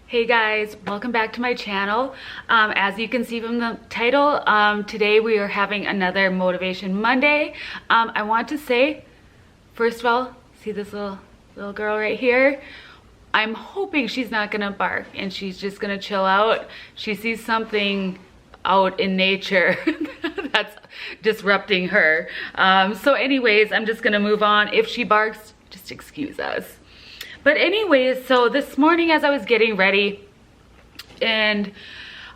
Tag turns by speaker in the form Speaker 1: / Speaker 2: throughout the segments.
Speaker 1: Hey guys, welcome back to my channel. As you can see from the title, today we are having another Motivation Monday. I want to say, first of all, see this little girl right here? I'm hoping she's not gonna bark and she's just gonna chill out. She sees something out in nature that's disrupting her. So anyways, I'm just gonna move on. If she barks, just excuse us. But anyways, so this morning as I was getting ready and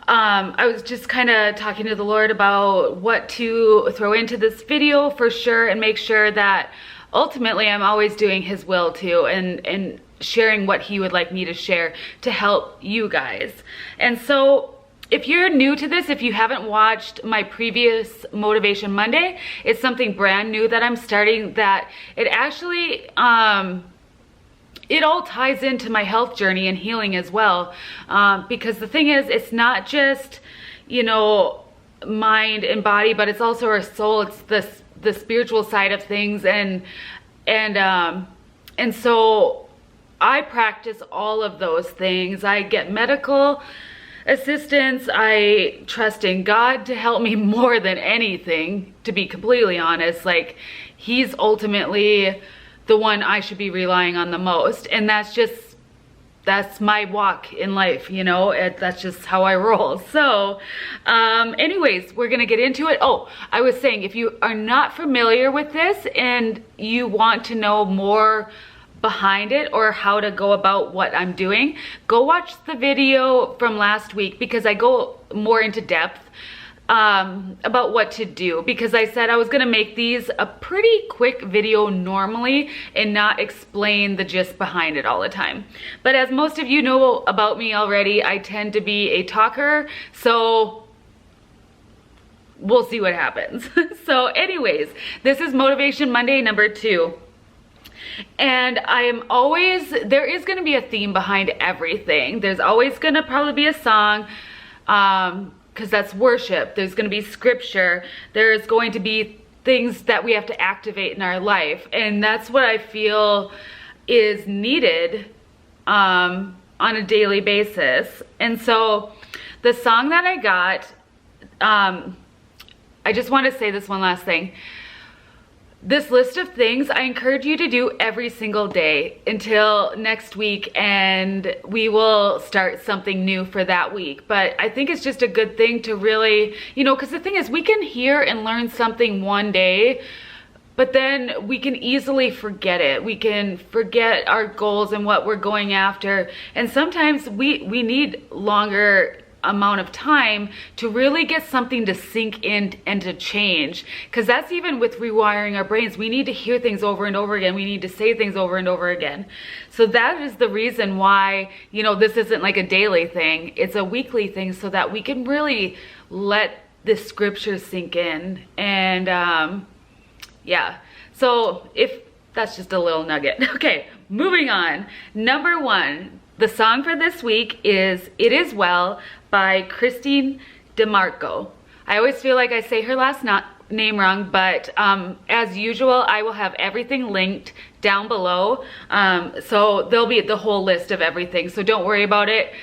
Speaker 1: I was just kind of talking to the Lord about what to throw into this video for sure, and make sure that ultimately I'm always doing His will too, and sharing what He would like me to share to help you guys. And so if you're new to this, if you haven't watched my previous Motivation Monday, it's something brand new that I'm starting, that it actually it all ties into my health journey and healing as well, because the thing is, it's not just, you know, mind and body, but it's also our soul. It's the spiritual side of things, and so I practice all of those things. I get medical assistance. I trust in God to help me more than anything, to be completely honest. Like, He's ultimately the one I should be relying on the most. And that's my walk in life, you know, that's just how I roll. So anyways, we're gonna get into it. Oh, I was saying, if you are not familiar with this and you want to know more behind it or how to go about what I'm doing, go watch the video from last week, because I go more into depth about what to do, because I said I was gonna make these a pretty quick video normally and not explain the gist behind it all the time. But as most of you know about me already, I tend to be a talker, so we'll see what happens. So anyways, this is Motivation Monday number 2. And I am always, there is gonna be a theme behind everything. There's always gonna probably be a song, because that's worship. There's going to be scripture. There's going to be things that we have to activate in our life. And that's what I feel is needed on a daily basis. And so the song that I got, I just want to say this one last thing. This list of things I encourage you to do every single day until next week, and we will start something new for that week. But I think it's just a good thing to really, you know, because the thing is, we can hear and learn something one day, but then we can easily forget it. We can forget our goals and what we're going after. And sometimes we need longer amount of time to really get something to sink in and to change, because that's even with rewiring our brains. We need to hear things over and over again. We need to say things over and over again. So that is the reason why, you know, this isn't like a daily thing, it's a weekly thing, so that we can really let the scriptures sink in. And yeah, so if that's just a little nugget. Okay, moving on. Number 1, the song for this week is It Is Well by Kristene DiMarco. I always feel like I say her last name wrong, but as usual, I will have everything linked down below. So there'll be the whole list of everything, so don't worry about it.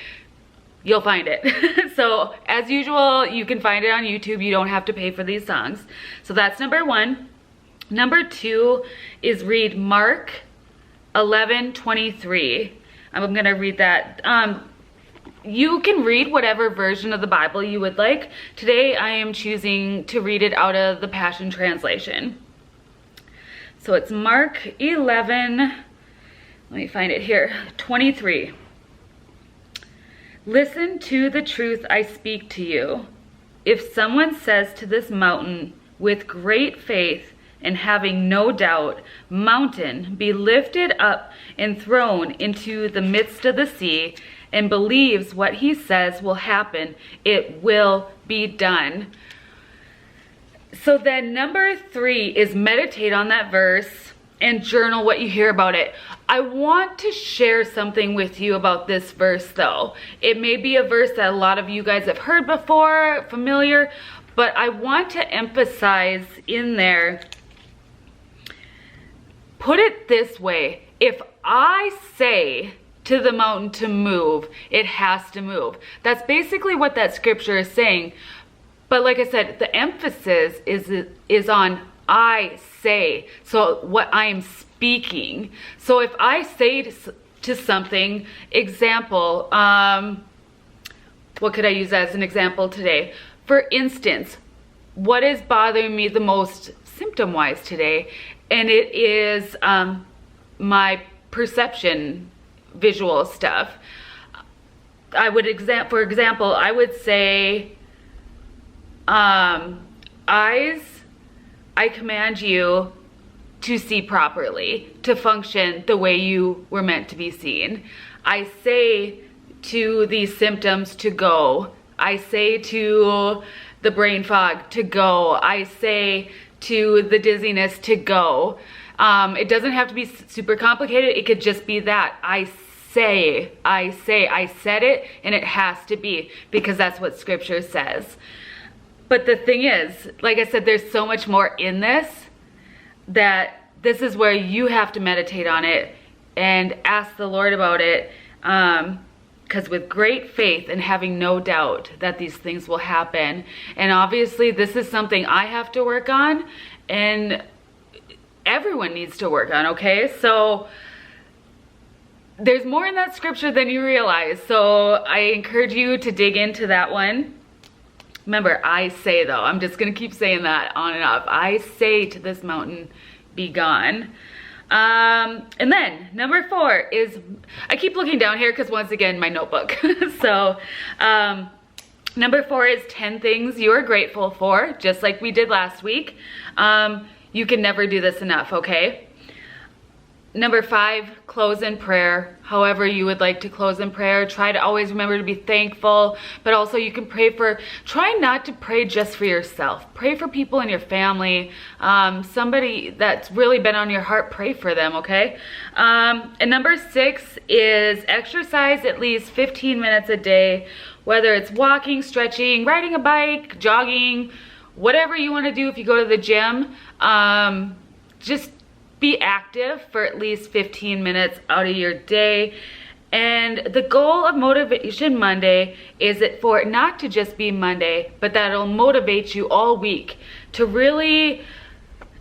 Speaker 1: You'll find it. So as usual, you can find it on YouTube. You don't have to pay for these songs. So that's number 1. Number 2 is read Mark 11:23. I'm gonna read that. You can read whatever version of the Bible you would like. Today I am choosing to read it out of the Passion Translation. So it's Mark 11, let me find it here, 23. Listen to the truth I speak to you. If someone says to this mountain with great faith and having no doubt, mountain, be lifted up and thrown into the midst of the sea, and believes what he says will happen, it will be done. So then number 3 is meditate on that verse and journal what you hear about it. I want to share something with you about this verse though. It may be a verse that a lot of you guys have heard before, familiar, but I want to emphasize in there, put it this way: if I say to the mountain to move. It has to move. That's basically what that scripture is saying. But like I said, the emphasis is on I say. So what I am speaking. So if I say to something, example, what could I use as an example today? For instance, what is bothering me the most symptom-wise today? And it is my perception, visual stuff. For example, I would say, eyes, I command you to see properly, to function the way you were meant to be seen. I say to these symptoms to go. I say to the brain fog to go. I say to the dizziness to go. It doesn't have to be super complicated. It could just be that. I said it, and it has to be, because that's what scripture says. But the thing is, like I said, there's so much more in this, that this is where you have to meditate on it and ask the Lord about it. Because with great faith and having no doubt that these things will happen. And obviously this is something I have to work on, and everyone needs to work on, okay? So there's more in that scripture than you realize. So I encourage you to dig into that one. Remember, I say though, I'm just gonna keep saying that on and off. I say to this mountain, be gone. And then number 4 is, I keep looking down here because once again, my notebook. So number 4 is 10 things you are grateful for, just like we did last week. You can never do this enough, okay? Number 5, close in prayer. However you would like to close in prayer. Try to always remember to be thankful, but also you can pray for, try not to pray just for yourself. Pray for people in your family. Somebody that's really been on your heart, pray for them, okay? And number 6 is exercise at least 15 minutes a day, whether it's walking, stretching, riding a bike, jogging, whatever you want to do. If you go to the gym, just be active for at least 15 minutes out of your day. And the goal of Motivation Monday is it for it not to just be Monday, but that it'll motivate you all week to really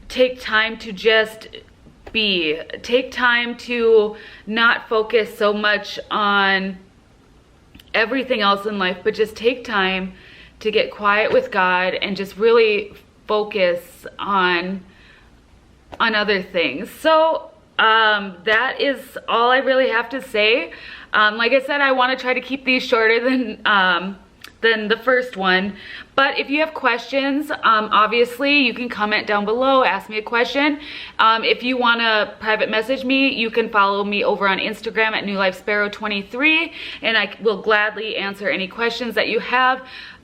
Speaker 1: take time to just be. Take time to not focus so much on everything else in life, but just take time to get quiet with God and just really focus on other things. So that is all I really have to say. Like I said, I want to try to keep these shorter than the first one. But if you have questions, obviously you can comment down below, ask me a question. If you want to private message me, you can follow me over on Instagram at newlifesparrow23, and I will gladly answer any questions that you have.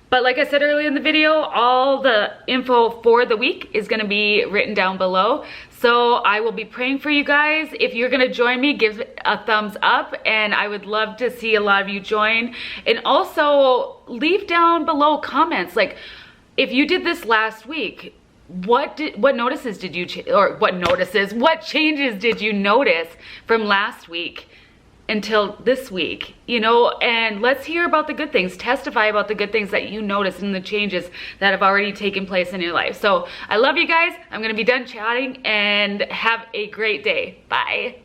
Speaker 1: But like I said earlier in the video, all the info for the week is going to be written down below. So I will be praying for you guys. If you're going to join me, give it a thumbs up, and I would love to see a lot of you join. And also leave down below comments, like if you did this last week, what changes did you notice from last week until this week, you know? And let's hear about the good things. Testify about the good things that you notice and the changes that have already taken place in your life. So I love you guys. I'm gonna be done chatting, and have a great day. Bye.